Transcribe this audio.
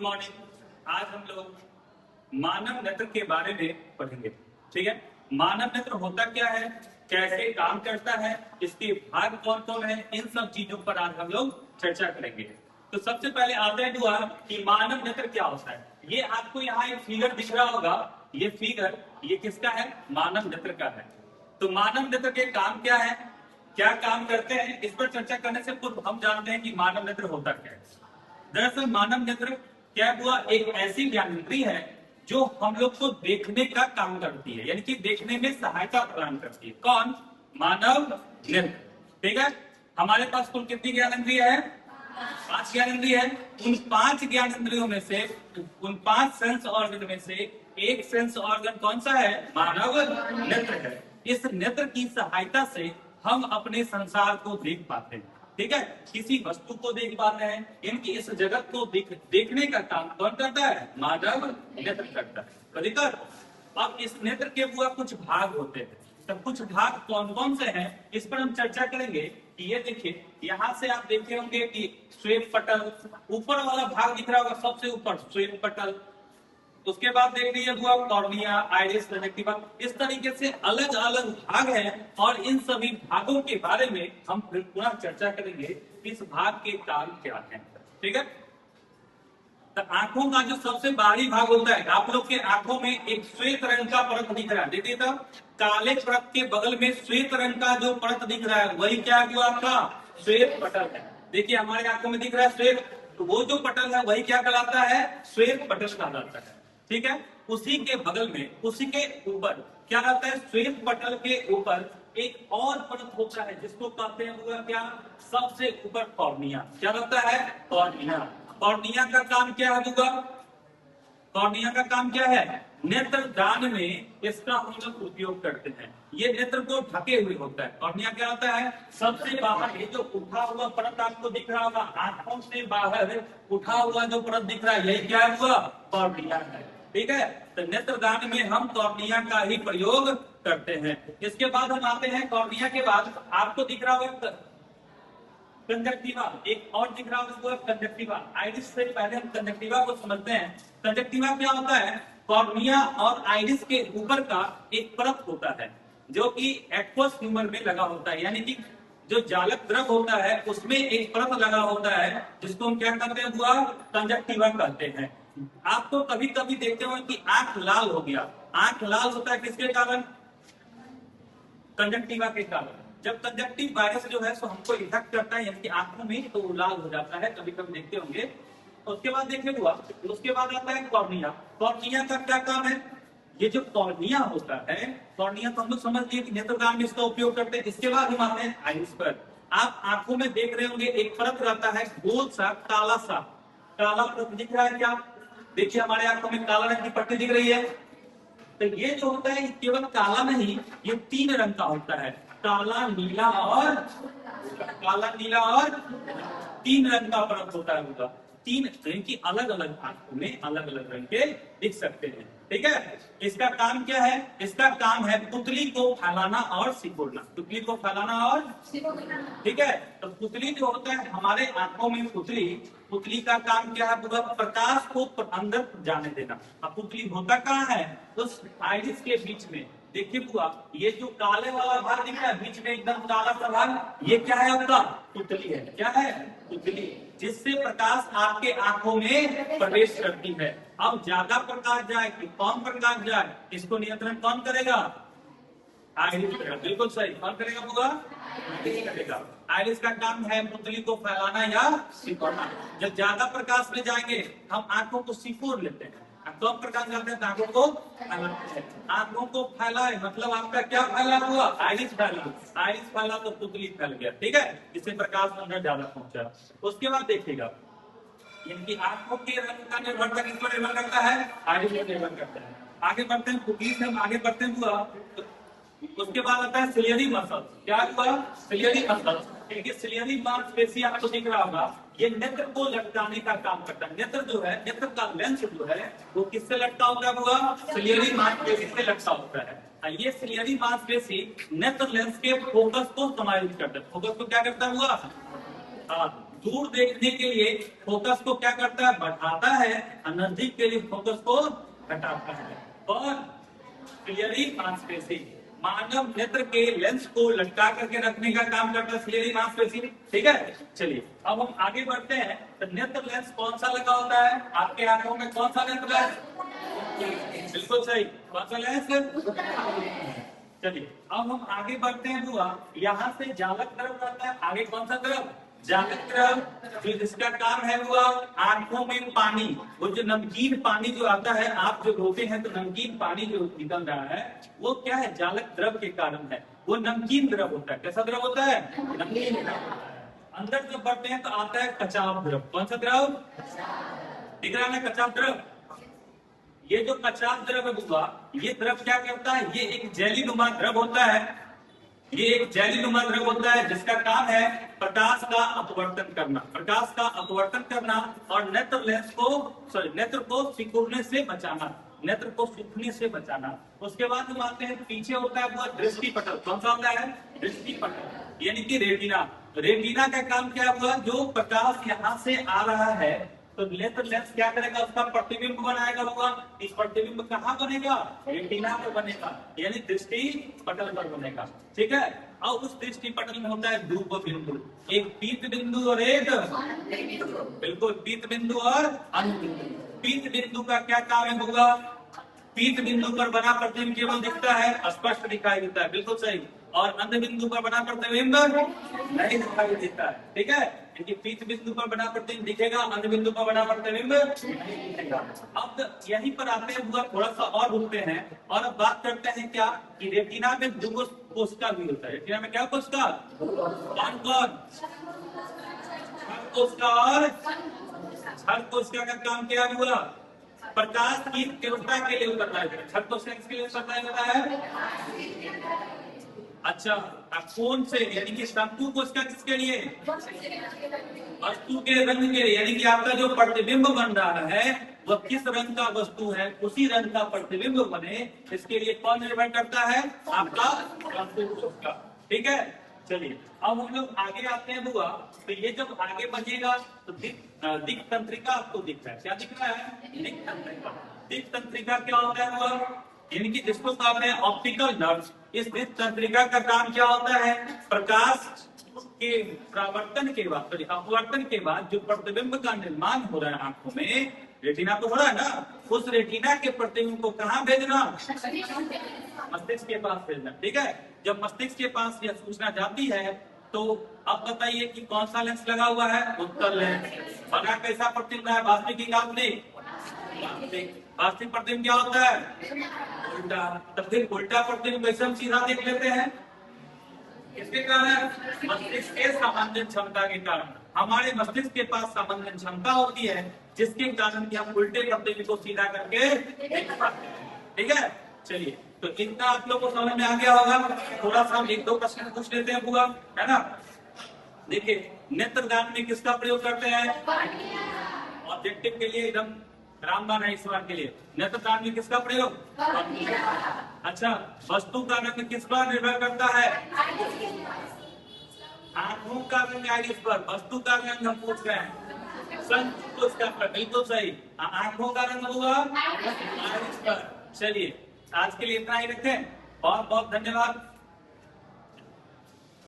Good morning. आज हम लोग मानव नेत्र के बारे में पढ़ेंगे। ठीक है, मानव नेत्र होता क्या है, कैसे काम करता है, इसके भाग कौन कौन है, इन सब चीजों पर आज हम लोग चर्चा करेंगे। तो सबसे पहले आते हैं हुआ कि मानव नेत्र क्या होता है। ये आपको यहाँ एक फिगर दिख रहा होगा, ये फिगर ये किसका है, मानव नेत्र का है। तो मानव नेत्र के काम क्या है, क्या काम करते हैं, इस पर चर्चा करने से पूर्व हम जानते हैं कि मानव नेत्र होता क्या है। दरअसल मानव नेत्र क्या हुआ, एक ऐसी ज्ञानेंद्रिय है जो हम लोग को देखने का काम करती है, यानी कि देखने में सहायता प्रदान करती है। कौन, मानव नेत्र। ठीक है, हमारे पास कुल कितनी ज्ञानेंद्रिय है, 5 ज्ञानेंद्रिय है। उन 5 ज्ञानेंद्रियों में से, उन 5 सेंस ऑर्गन में से एक सेंस ऑर्गन कौन सा है, मानव नेत्र है। इस नेत्र की सहायता से हम अपने संसार को देख पाते हैं। ठीक है, किसी वस्तु को देख पाते हैं, इनकी इस जगत को देखने का काम कौन करता है, मानव नेत्र करता है। अधिकतर अब इस नेत्र के हुआ कुछ भाग होते हैं, तो कुछ भाग कौन कौन से हैं इस पर हम चर्चा करेंगे। कि ये देखिए, यहाँ से आप देखे होंगे कि श्वेत पटल, ऊपर वाला भाग दिख रहा होगा, सबसे ऊपर श्वेत पटल, उसके बाद देख लीजिए हुआ कॉर्निया, आइरिस, कंजक्टिवा। इस तरीके से अलग अलग भाग हैं और इन सभी भागों के बारे में हम फिर पुनः चर्चा करेंगे, इस भाग के काम क्या है। ठीक है, तो आंखों का जो सबसे बाहरी भाग होता है, आप लोग के आंखों में एक श्वेत रंग का परत दिख रहा है, देखिए तो काले परत के बगल में श्वेत रंग का जो परत दिख रहा है वही क्या हुआ, आपका श्वेत पटल है। देखिए हमारे आंखों में दिख रहा है श्वेत, तो वो जो पटल है वही क्या कहलाता है, श्वेत पटल कहलाता है। ठीक है, उसी के बगल में, उसी के ऊपर क्या रहता है, श्वेत पटल के ऊपर एक और परत होता है जिसको कहते हैं हुआ क्या, सबसे ऊपर कॉर्निया। क्या रहता है, कॉर्निया। कॉर्निया का काम क्या है होगा, कॉर्निया का काम क्या है, नेत्र दान में इसका हम लोग उपयोग करते हैं। ये नेत्र को ढके हुए होता है। कॉर्निया क्या होता है, सबसे बाहर ये जो उठा हुआ परत आपको दिख रहा होगा, आंखों से बाहर उठा हुआ जो परत दिख रहा है यही क्या हुआ, कॉर्निया है। ठीक है, तो नेत्रदान में हम कॉर्निया का ही प्रयोग करते हैं। इसके बाद हम आते हैं, कॉर्निया के बाद आपको दिख रहा होगा कंजक्टिवा, एक और दिख रहा होगा कंजक्टिवा। आइरिस से पहले हम कंजक्टिवा को समझते हैं। कंजक्टिवा क्या होता है, कॉर्निया और आइरिस के ऊपर का एक परत होता है जो कि एक्वस ह्यूमर में लगा होता है, यानी कि जो जालक द्रव होता है उसमें एक परत लगा होता है जिसको हम क्या कहते हैं, हुआ कंजक्टिवा कहते हैं। आपको कभी कभी देखते हो कि आंख लाल हो गया, आंख लाल होता है किसके कारण, कंजक्टिवा के कारण। जब कंजक्टिव वायरस जो है सो हमको इफेक्ट करता है, यानी कि आंखों में, तो लाल हो जाता है, कभी कभी देखते होंगे। उसके बाद देखिए हुआ, उसके बाद आता है कॉर्निया। कॉर्निया का क्या काम है, ये जो कॉर्निया होता है, कॉर्निया तो हम लोग समझ लिए कि नेत्रदान में इसका उपयोग करते हैं। इसके बाद हम आते हैं आइरिस पर। आप आंखों में देख रहे होंगे एक परत रहता है, गोल सा काला सा, काला परत दिख रहा है क्या, देखिए हमारे आंखों में काला रंग की पट्टी दिख रही है। तो ये जो होता है केवल काला नहीं, ये 3 रंग का होता है, काला, नीला और, काला, नीला और 3 रंग का परत होता है उनका। 3 रंग की अलग अलग आंखों में अलग अलग रंग के दिख सकते हैं। ठीक है, इसका काम क्या है, इसका काम है पुतली को फैलाना और सिकोड़ना, पुतली को फैलाना और सिकोड़ना। ठीक है, तो पुतली जो होता है हमारे आंखों में, पुतली, पुतली का काम क्या है, पूरा प्रकाश को अंदर जाने देना। अब पुतली होता कहाँ है, उस आइरिस के बीच में। देखिए बुआ, ये जो काले वाला भाग दिख रहा है बीच में एकदम काला सा भाग, ये क्या है आपका, पुतली है। क्या है, पुतली, जिससे प्रकाश आपके आंखों में प्रवेश करती है। अब ज्यादा प्रकाश जाए कि कम प्रकाश जाए, इसको नियंत्रण कौन करेगा, आइरिस करेगा। बिल्कुल सही, कौन करेगा बुआ, आइरिस करेगा। आइरिस का काम है पुतली को फैलाना या सिकोड़ना। जब ज्यादा प्रकाश में जाएंगे हम आंखों को सिकोड़ लेते हैं, कम प्रकाश जाते हैं तो आंखों को फैलाते हैं। आंखों को फैलाए मतलब आपका क्या फैला हुआ, आइरिस फैला, आइरिस फैला तो पुतली फैल गया। ठीक है, जिससे प्रकाश अंदर ज्यादा पहुंचा। उसके बाद देखिएगा, यानी आंखों के रंग का निर्भरता किस पर निर्भर करता है, आइरिस पर निर्भर करता है। आगे बढ़ते हैं, पुतली से हम आगे बढ़ते हैं हुआ, उसके बाद आता है सिलियरी मसल। क्या हुआ, सिलियरी मसल। देखिए सिलियरी मांसपेशी आपको दिख रहा होगा, ये नेत्र को लटकाने का काम करता है। नेत्र जो है, नेत्र का लेंस जो है वो किससे लटका होता होगा, सिलियरी मांसपेशी से लटका होता है। ये सिलियरी मांसपेशी नेत्र लेंस के फोकस को समायोजित करता है। फोकस को क्या करता हुआ, दूर देखने के लिए फोकस को क्या करता है, बढ़ाता है, और नजदीक के लिए फोकस को घटाता है। और क्लियरी मांसपेशी, मानव नेत्र के लेंस को लटका करके रखने का काम करता है क्लियरी मांसपेशी। ठीक है, चलिए अब हम आगे बढ़ते हैं। तो नेत्र लेंस कौन सा लगा होता है आपके आंखों में, कौन सा नेत्र लेंस? बिल्कुल सही, कौन सा लेंस? चलिए अब हम आगे बढ़ते हैं हुआ, यहाँ से जालक द्रव रहता है, आगे कौन सा द्रव? जालक द्रव। जो जिसका काम है हुआ आंखों में पानी, वो जो नमकीन पानी जो आता है, आप जो धोते हैं तो नमकीन पानी जो निकल रहा है वो क्या है, जालक द्रव के कारण है। वो नमकीन द्रव होता है। कैसा द्रव होता है? नमकीन द्रव होता है। अंदर जब बढ़ते हैं तो आता है कचाव द्रव। कौन सा द्रव? दिख रहा है ना, कचाव द्रव। ये जो कचाव द्रव है बुआ, ये द्रव क्या करता है, ये एक जेलीनुमा द्रव होता है। ये एक जेलीनुमा द्रव होता है जिसका काम है प्रकाश का अपवर्तन करना, प्रकाश का अपवर्तन करना और नेत्र लेंस को नेत्र को सिकुड़ने से बचाना, नेत्र को सूखने से बचाना। उसके बाद हम आते हैं पीछे होता है वो दृष्टि पटल। कौन सा होता है? दृष्टि पटल, यानी कि रेटिना। रेटिना का काम क्या हुआ, जो प्रकाश यहाँ से आ रहा है तो नेत्र लेंस क्या करेगा, उसका प्रतिबिंब बनाएगा होगा। इस प्रतिबिंब कहाँ बनेगा? रेटिना पर बनेगा, यानी दृष्टि पटल पर बनेगा। ठीक है, और उस दृष्टि पटल में होता है धूप बिंदु, एक पीत बिंदु और एक बिल्कुल पीत बिंदु और अंत बिंदु। पीत बिंदु का क्या काम है होगा, पीत बिंदु पर बना प्रतिबिंब केवल दिखता है, स्पष्ट दिखाई देता है। बिल्कुल सही। और अंध बिंदु पर बना प्रतिबिंब नहीं दिखाई देता है। ठीक है, क्योंकि पीत बिंदु पर बना प्रतिबिंब दिखेगा, अंध बिंदु पर बना प्रतिबिंब नहीं दिखेगा। अब यहीं पर आते हुआ थोड़ा सा और रुकते हैं और अब बात करते हैं क्या कि रेटिना में दो कोशिका भी होता है। रेटिना में क्या कोशिका? कौन कौन? कोशिका और हर कोशिका का काम क्या हुआ, प्रकाश की तीव्रता के लिए उतरता है। छठ कोशिका किसके लिए उतरता है? अच्छा, कौन से, यानी कि शंकु कोशिका किसके लिए? वस्तु के रंग के लिए, यानी कि आपका जो प्रतिबिंब बन रहा है वह किस रंग का वस्तु है, उसी रंग का प्रतिबिंब बने, इसके लिए कौन निर्भर करता है? आपका शंकु कोशिका। ठीक है, चलिए अब हम लोग आगे आते हैं बुआ। तो ये जब आगे बढ़ेगा तो दिक् तंत्रिका आपको दिख रहा है, क्या दिख रहा है? दिक् तंत्रिका। दिक् तंत्रिका क्या होता है बुआ, यानी कि जिसको कहते हैं ऑप्टिकल नर्व। इस दिक् तंत्रिका का काम क्या होता है, प्रकाश के परावर्तन के बाद, अपवर्तन के बाद जो प्रतिबिंब का निर्माण हो रहा है आंखों में, रेटिना तो हो रहा है ना, उस रेटिना के प्रतिबिंब को कहाँ भेजना? मस्तिष्क के पास भेजना। ठीक है, जब मस्तिष्क के पास यह सूचना जाती है तो अब बताइए कि कौन सा लेंस लगा हुआ है? उत्तल लेंस। बना कैसा प्रतिबिंब है, वास्तविक की काल्पनिक? वास्तविक प्रतिबिंब क्या होता है? उल्टा। तब फिर उल्टा प्रतिबिंब कैसे हम सीधा देख लेते हैं? किसके कारण? मस्तिष्क के सामान्य क्षमता के कारण। हमारे मस्तिष्क के पास सामान्य क्षमता होती है जिसके कारण कि हम उल्टे प्रतिबिंब को सीधा करके देख पाते हैं। ठीक है, चलिए तो इतना आप लोगों को समझ में आ गया होगा। थोड़ा सा हम एक दो प्रश्न पूछ लेते हैं बुआ, है ना। देखिए, नेत्रदान में किसका प्रयोग करते हैं? ऑब्जेक्टिव के लिए एकदम रामबाण है इस बार के लिए। नेत्रदान में किसका प्रयोग? अच्छा, वस्तु का रंग किस पर निर्भर करता है? आंखों का रंग आइरिस पर। वस्तु का रंग हम पूछ रहे हैं शंकु कोशिका पर। बिल्कुल सही, आंखों का रंग हुआ आइरिस पर। चलिए आज के लिए इतना ही रखें, बहुत बहुत धन्यवाद।